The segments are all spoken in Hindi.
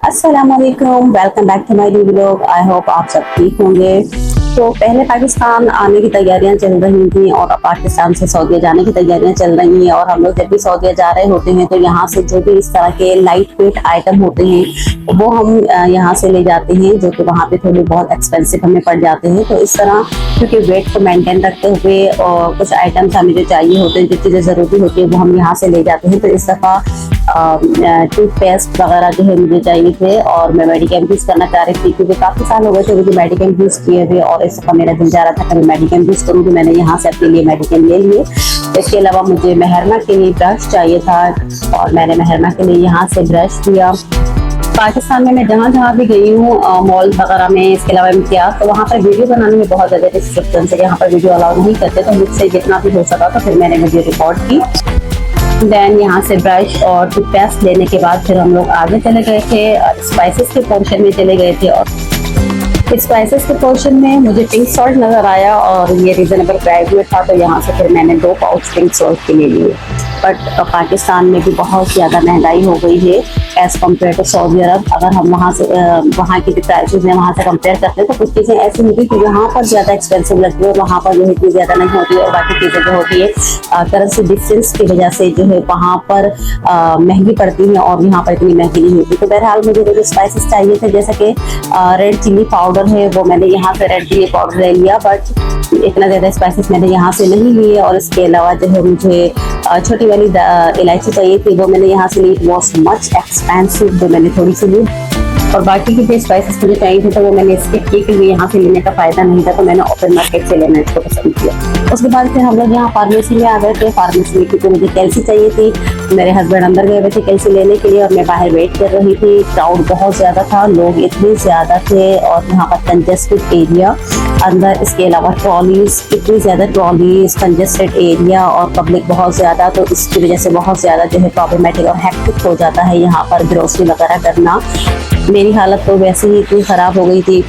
अस्सलामुअलैकुम, welcome back to my new vlog. I hope आप सब ठीक होंगे। तो पहले पाकिस्तान आने की तैयारियां चल रही थी और अब पाकिस्तान से सऊदीया जाने की तैयारियां चल रही हैं। और हम लोग जब भी सऊदीया जा रहे होते हैं तो यहाँ से जो भी इस तरह के लाइट वेट आइटम होते हैं वो हम यहाँ से ले जाते हैं, जो कि वहाँ पे थोड़े बहुत एक्सपेंसिव हमें पड़ जाते हैं। तो इस तरह क्योंकि वेट को मेंटेन रखते हुए और कुछ आइटम्स हमें जो चाहिए होते हैं, जो चीज़ें ज़रूरी होती है वो हम यहाँ से ले जाते हैं। तो इस दफ़ा टूथपेस्ट वगैरह जो है मुझे चाहिए थे और मैं मेडिकेम यूज़ करना चाह रही थी, क्योंकि काफ़ी साल हो गए थे मुझे मेडिकेम यूज़ किए हुए और इस दफ़ा मेरा दिल जा रहा था कि मैं मेडिकेम यूज़ करूँ। तो मैंने यहाँ से अपने लिए मेडिकेम ले लिए। इसके अलावा मुझे मेहरमा के लिए ब्रश चाहिए था और मैंने मेहरमा के लिए यहाँ से ब्रश लिया। पाकिस्तान में मैं जहाँ जहाँ भी गई हूँ मॉल वगैरह में, इसके अलावा इम्तियाज, तो वहाँ पर वीडियो बनाने में बहुत ज़्यादा रिस्ट्रिक्शन है। यहाँ पर वीडियो अलाउ नहीं करते, तो मुझसे जितना भी हो सका तो फिर मैंने वीडियो रिकॉर्ड की। देन यहाँ से ब्रश और टूथपेस्ट लेने के बाद फिर हम लोग आगे चले गए थे, स्पाइसेस के पोर्शन में चले गए थे। और स्पाइसेस के पोर्शन में मुझे पिंक सॉल्ट नज़र आया और ये रीज़नेबल प्राइस में था, तो यहाँ से फिर मैंने 2 पाउच पिंक सॉल्ट के ले लिए। बट पाकिस्तान में भी बहुत ज़्यादा महंगाई हो गई है एज़ कम्पेयर टू सऊदी अरब। अगर हम वहाँ से वहाँ की जो प्राइसेस हैं वहाँ से कंपेयर करते हैं तो कुछ चीज़ें ऐसी होती है कि यहाँ पर ज़्यादा एक्सपेंसिव लगती है और वहाँ पर जो है इतनी ज़्यादा नहीं होती है। और बाकी चीज़ें जो होती है करेंसी डिफरेंस की वजह से जो है वहाँ पर महंगी पड़ती है और यहाँ पर इतनी महंगी नहीं होती। तो बहरहाल मुझे जो स्पाइसेस चाहिए थे, जैसे कि रेड चिली पाउडर है, वो मैंने यहाँ से रेड चिली पाउडर ले लिया, बट इतना ज़्यादा स्पाइसेस मैंने यहाँ से नहीं लिए। और इसके अलावा जो है मुझे छोटी वाली इलायची चाहिए थी, वो मैंने यहाँ से ली। इट वॉज मच एक्सपेंसिव, जो मैंने थोड़ी सी ली। और बाकी की जो स्पाइसेस मुझे चाहिए थे तो वो मैंने स्किप की, क्योंकि यहाँ से लेने का फायदा नहीं था, तो मैंने ओपन मार्केट से लेना इसको पसंद किया। उसके बाद फिर हम लोग यहाँ फार्मेसी में आ गए थे। फार्मेसी में क्योंकि मुझे कैल्सी चाहिए थी, मेरे हस्बैंड अंदर गए हुए थे कैल्सी लेने के लिए और मैं बाहर वेट कर रही थी। क्राउड बहुत ज़्यादा था, लोग इतने ज़्यादा थे और यहाँ पर कंजेस्टेड एरिया अंदर। इसके अलावा ट्रॉलीज, इतनी ज़्यादा ट्रॉलीज, कंजेस्टेड एरिया और पब्लिक बहुत ज़्यादा, तो इसकी वजह से बहुत ज़्यादा जो है प्रॉब्लमेटिक और हेक्टिक हो जाता है यहाँ पर ग्रोसरी वगैरह करना। मेरी हालत तो वैसे ही इतनी ख़राब हो गई थी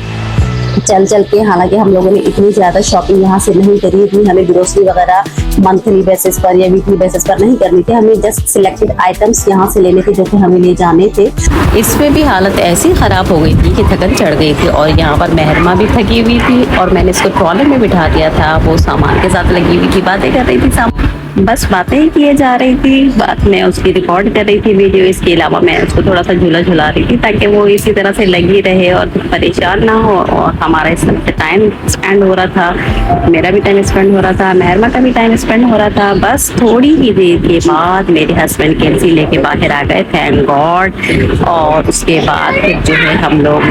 चल चल के। हालांकि हम लोगों ने इतनी ज़्यादा शॉपिंग यहाँ से नहीं करी थी, हमें ग्रोसरी वगैरह मंथली बेसिस पर या वीकली बेसिस पर नहीं करनी थी, हमें जस्ट सिलेक्टेड आइटम्स यहाँ से लेने थे जो कि हमें ले जाने थे। इसमें भी हालत ऐसी ख़राब हो गई थी कि थकन चढ़ गई थी और यहाँ पर मेहरमा भी थकी हुई थी और मैंने इसको ट्रॉली में बिठा दिया था। वो सामान के साथ लगी हुई थी, बातें कर रही थी, बस बातें ही किए जा रही थी। बात में उसकी रिकॉर्ड कर रही थी वीडियो। इसके अलावा मैं उसको थोड़ा सा झूला झुला रही थी ताकि वो इसी तरह से लगी रहे और परेशान ना हो। और हमारा इस तरह से टाइम स्पेंड हो रहा था, मेरा भी टाइम स्पेंड हो रहा था, मेहरमा का भी टाइम स्पेंड हो रहा था। बस थोड़ी ही देर के बाद मेरे हस्बैंड कैंची लेके बाहर आ गए, थैंक गॉड। और उसके बाद फिर जो है हम लोग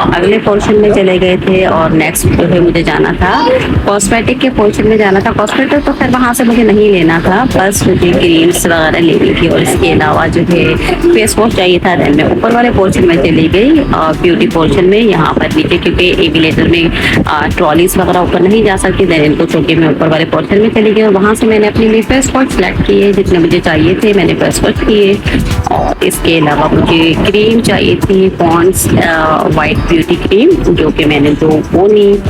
अगले पोर्शन में चले गए थे और नेक्स्ट जो है मुझे जाना था कॉस्मेटिक के पोर्शन में जाना था। कॉस्मेटिक तो फिर वहाँ से मुझे नहीं लेना था, बस मुझे क्रीम्स वगैरह लेनी थी और इसके अलावा जो है फेस वॉश चाहिए था। देन मैं ऊपर वाले पोर्शन में चली गई ब्यूटी पोर्शन में। यहाँ पर नीचे क्योंकि एविलेटर में ट्रॉलीज वगैरह ऊपर नहीं जा सकती, देन इनको छोटे मैं ऊपर वाले पोर्शन में चली गई और वहाँ से मैंने अपने लिए फेस वॉश सेलेक्ट किए जितने मुझे चाहिए थे, मैंने फेस वॉश किए। और इसके अलावा मुझे क्रीम चाहिए थी, पॉन्ड्स वाइट ब्यूटी क्रीम, जो कि मैंने 2 वो ली।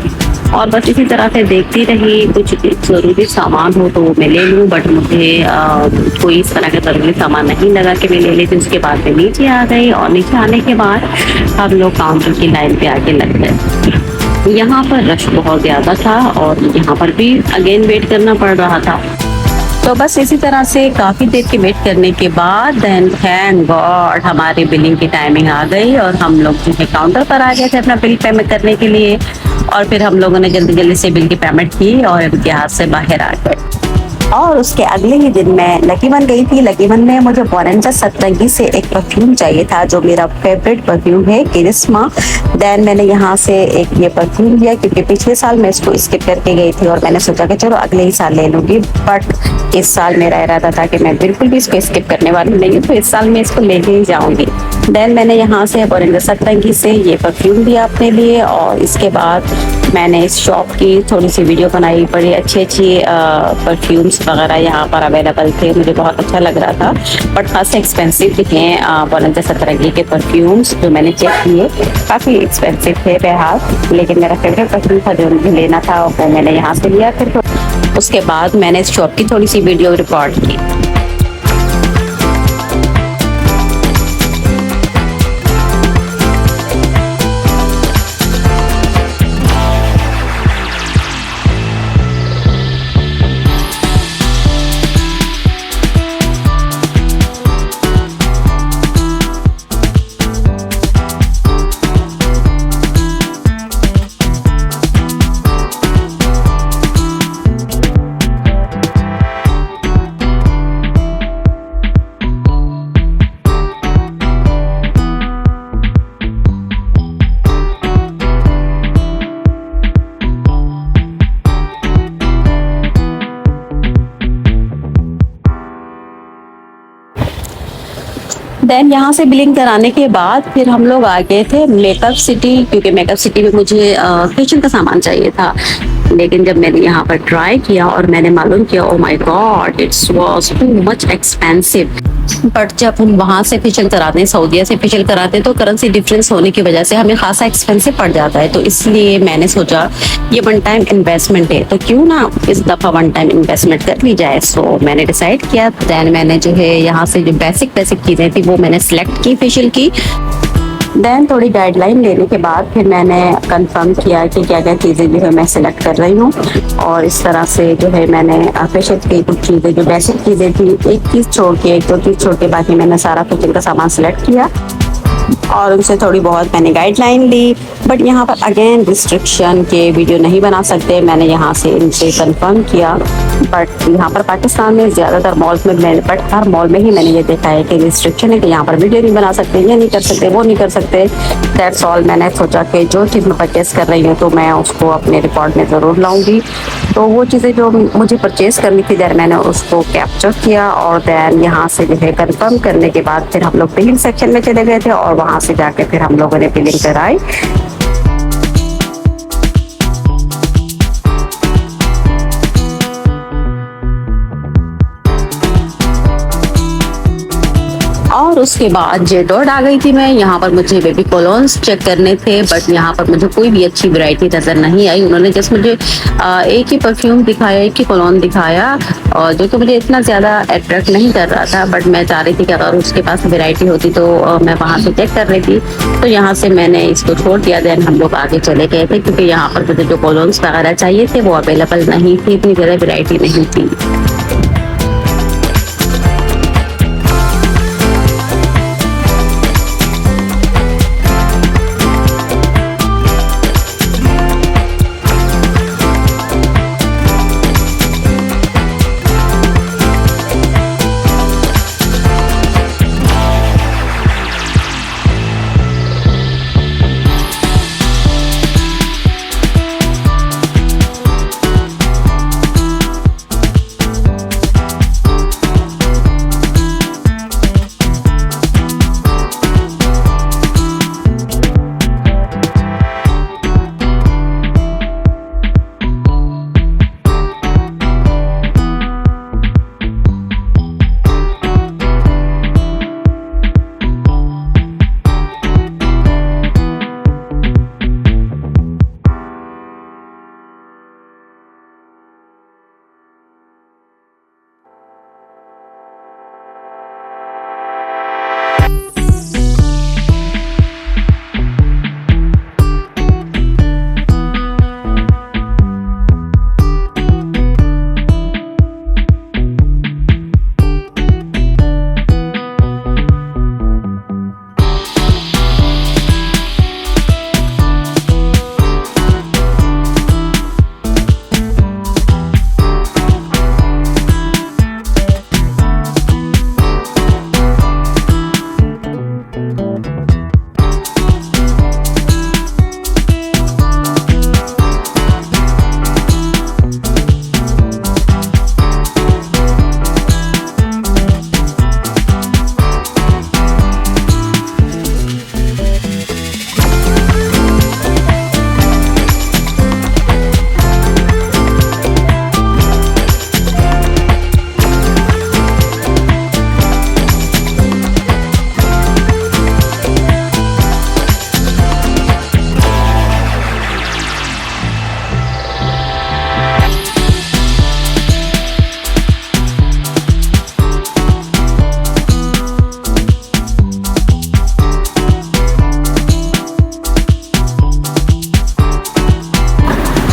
और बस इसी तरह से देखती रही, कुछ ज़रूरी सामान हो तो मैं ले लूँ, बट मुझे कोई इस तरह का ज़रूरी सामान नहीं लगा कि मैं ले लेती। उसके बाद मैं नीचे आ गई और नीचे आने के बाद हम लोग काउंटर की लाइन पे आके लग गए। यहाँ पर रश बहुत ज़्यादा था और यहाँ पर भी अगेन वेट करना पड़ रहा था। तो बस इसी तरह से काफ़ी देर के वेट करने के बाद देन थैंक गॉड हमारी बिलिंग की टाइमिंग आ गई और हम लोग जो है काउंटर पर आ गए थे अपना बिल पेमेंट करने के लिए। और फिर हम लोगों ने जल्दी जल्दी से बिल की पेमेंट की और इम्तियाज से बाहर आ गए। और उसके अगले ही दिन मैं लकी वन गई थी। लकी वन में मुझे बोरेंजा सतरंगी से एक परफ्यूम चाहिए था, जो मेरा फेवरेट परफ्यूम है, करिश्मा। देन मैंने यहाँ से एक ये परफ्यूम लिया, क्योंकि पिछले साल मैं इसको स्किप करके गई थी और मैंने सोचा कि चलो अगले ही साल ले लूँगी, बट इस साल मेरा इरादा था कि मैं बिल्कुल भी इसको स्किप करने वाली नहीं हूँ, तो इस साल मैं इसको लेके ही जाऊँगी। देन मैंने यहाँ से बोरेंजा सतरंगी से ये परफ्यूम लिया अपने लिए और इसके बाद मैंने इस शॉप की थोड़ी सी वीडियो बनाई। बड़ी अच्छी परफ्यूम्स वगैरह यहाँ पर अवेलेबल थे, मुझे बहुत अच्छा लग रहा था, बट खास एक्सपेंसिव भी हैं। बोरेंजा सतरंगी के परफ्यूम्स जो मैंने चेक किए काफ़ी एक्सपेंसिव थे बहरहाल, लेकिन मेरा फेवरेट परफ्यूम था जो मुझे लेना था वो मैंने यहाँ से लिया। फिर उसके बाद मैंने इस शॉप की थोड़ी सी वीडियो रिकॉर्ड की। देन यहाँ से बिलिंग कराने के बाद फिर हम लोग आ गए थे मेकअप सिटी, क्योंकि मेकअप सिटी में मुझे किचन का सामान चाहिए था। लेकिन जब मैंने यहाँ पर ट्राई किया और मैंने मालूम किया, oh my God, it's was too much expensive. But जब हम वहाँ से फेशियल कराते हैं, सऊदीया से फेशियल कराते हैं, तो करेंसी डिफरेंस होने की वजह से हमें खासा एक्सपेंसिव पड़ जाता है। तो इसलिए मैंने सोचा ये वन टाइम इन्वेस्टमेंट है, तो क्यों ना इस दफ़ा वन टाइम इन्वेस्टमेंट कर ली जाए। सो मैंने डिसाइड किया। देन मैंने जो है यहाँ से जो बेसिक चीज़ें थी वो मैंने सेलेक्ट की फेशियल की। देन थोड़ी गाइडलाइन लेने के बाद फिर मैंने कंफर्म किया कि क्या क्या चीज़ें जो है मैं सिलेक्ट कर रही हूँ। और इस तरह से जो है मैंने फेशियल की कुछ चीज़ें जो बेसिक चीज़ें थी, एक चीज़ छोड़ के, एक दो चीज़ छोड़ के बाकी मैंने सारा फेशियल का सामान सिलेक्ट किया और उनसे थोड़ी बहुत मैंने गाइडलाइन ली। बट यहाँ पर अगेन रिस्ट्रिक्शन के वीडियो नहीं बना सकते, मैंने यहाँ से इनसे कंफर्म किया। बट यहाँ पर पाकिस्तान में ज़्यादातर मॉल्स में मैंने, बट हर मॉल में ही मैंने ये देखा है कि रिस्ट्रिक्शन है कि यहाँ पर वीडियो नहीं बना सकते, ये नहीं कर सकते, वो नहीं कर सकते। That's all. मैंने सोचा कि जो चीज़ मैं परचेस कर रही हूँ तो मैं उसको अपने रिकॉर्ड में ज़रूर लाऊंगी। तो वो चीज़ें जो मुझे परचेस करनी थी दैन मैंने उसको कैप्चर किया और दैन यहाँ से जो है कंफर्म करने के बाद फिर हम लोग बिलिंग सेक्शन में चले गए थे और वहाँ से जाके फिर हम लोगों ने बिलिंग कराई। और उसके बाद जेडोड आ गई थी मैं। यहाँ पर मुझे बेबी कोलोन्स चेक करने थे, बट यहाँ पर मुझे कोई भी अच्छी वैरायटी नज़र नहीं आई। उन्होंने जस्ट मुझे एक ही परफ्यूम दिखाया, एक ही कोलोन दिखाया, और जो कि मुझे इतना ज़्यादा अट्रैक्ट नहीं कर रहा था। बट मैं चाह रही थी कि अगर उसके पास वैरायटी होती तो मैं वहाँ से चेक कर रही थी। तो यहाँ से मैंने इसको छोड़ दिया। देन हम लोग आगे चले गए थे क्योंकि यहाँ पर मुझे जो कोलोन्स वगैरह चाहिए थे वो अवेलेबल नहीं थी, इतनी ज़्यादा वैरायटी नहीं थी।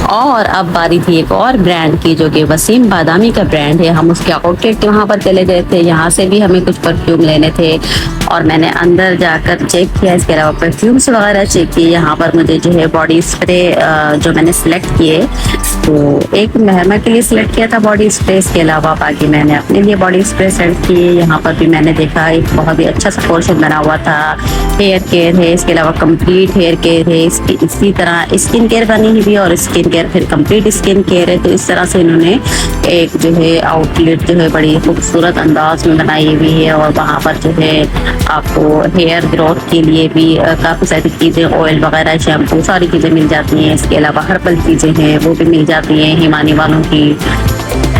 और अब बारी थी एक और ब्रांड की, जो कि वसीम बादामी का ब्रांड है। हम उसके आउटलेट वहाँ पर चले गए थे। यहाँ से भी हमें कुछ परफ्यूम लेने थे और मैंने अंदर जाकर चेक किया। इसके अलावा परफ्यूम्स वगैरह चेक किए। यहाँ पर मुझे जो है बॉडी स्प्रे जो मैंने सेलेक्ट किए, तो एक महमा के लिए सिलेक्ट किया था बॉडी स्प्रे। इसके अलावा बाकी मैंने अपने लिए बॉडी स्प्रे सेलेक्ट किए। यहाँ पर भी मैंने देखा एक बहुत ही अच्छा सा पोर्शन बना हुआ था। हेयर केयर है, इसके अलावा कंप्लीट हेयर केयर है, इसी तरह स्किन केयर बनी हुई है और स्किन केयर केयर, फिर कंप्लीट स्किन केयर है। तो इस तरह से इन्होंने एक जो है आउटलेट जो है बड़ी खूबसूरत अंदाज में बनाई हुई है। और वहाँ पर जो है आपको हेयर ग्रोथ के लिए भी काफ़ी सारी चीज़ें, ऑयल वगैरह, शैम्पू, सारी चीज़ें मिल जाती हैं। इसके अलावा हर्बल चीज़ें हैं वो भी मिल जाती हैं हिमानी वालों की,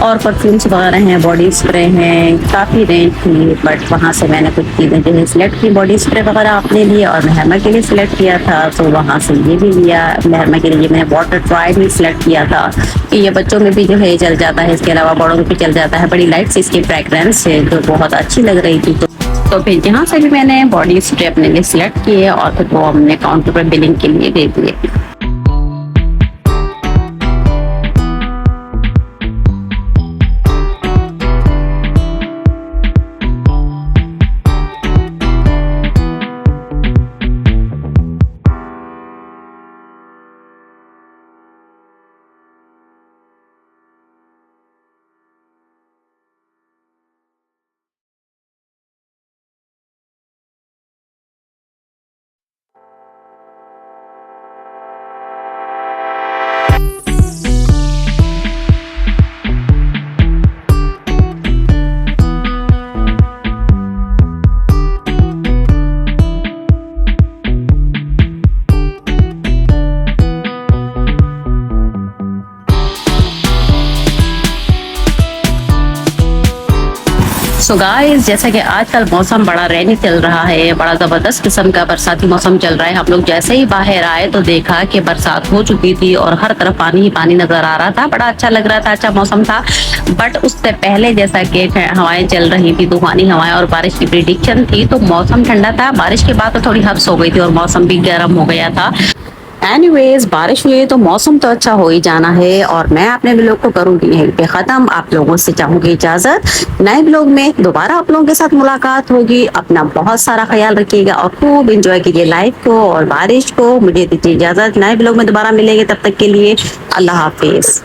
और परफ्यूम्स वगैरह हैं, बॉडी स्प्रे हैं, काफ़ी रेंज थी। बट वहाँ से मैंने कुछ चीज़ें जो है सिलेक्ट की, बॉडी स्प्रे वगैरह अपने लिए और मेहरमा के लिए सिलेक्ट किया था। तो वहाँ से ये भी लिया। मेहरमा के लिए मैंने वाटर ट्राई भी सिलेक्ट किया था कि ये बच्चों में भी जो है चल जाता है, इसके अलावा बड़ों में भी चल जाता है। बड़ी लाइट सी इसकी फ्रेगरेंस है जो बहुत अच्छी लग रही थी। तो फिर यहाँ से भी मैंने बॉडी स्प्रे अपने लिए सिलेक्ट किए और फिर वो हमने काउंटर पर बिलिंग के लिए दे दिए। सो गाइस, जैसा कि आजकल मौसम बड़ा रेनी चल रहा है, बड़ा जबरदस्त किस्म का बरसाती मौसम चल रहा है। हम लोग जैसे ही बाहर आए तो देखा कि बरसात हो चुकी थी और हर तरफ पानी ही पानी नजर आ रहा था। बड़ा अच्छा लग रहा था, अच्छा मौसम था। बट उससे पहले जैसा कि हवाएं चल रही थी, तूफानी हवाएं, और बारिश की प्रिडिक्शन थी, तो मौसम ठंडा था। बारिश के बाद तो थोड़ी हब्स हो गई थी और मौसम भी गर्म हो गया था। एनीवेज, बारिश हुई तो मौसम तो अच्छा हो ही जाना है। और मैं अपने व्लॉग को करूंगी यहीं पे खत्म। आप लोगों से चाहूंगी इजाजत। नए व्लॉग में दोबारा आप लोगों के साथ मुलाकात होगी। अपना बहुत सारा ख्याल रखिएगा और खूब एंजॉय कीजिए लाइफ को और बारिश को। मुझे दीजिए इजाजत, नए व्लॉग में दोबारा मिलेंगे। तब तक के लिए अल्लाह हाफिज।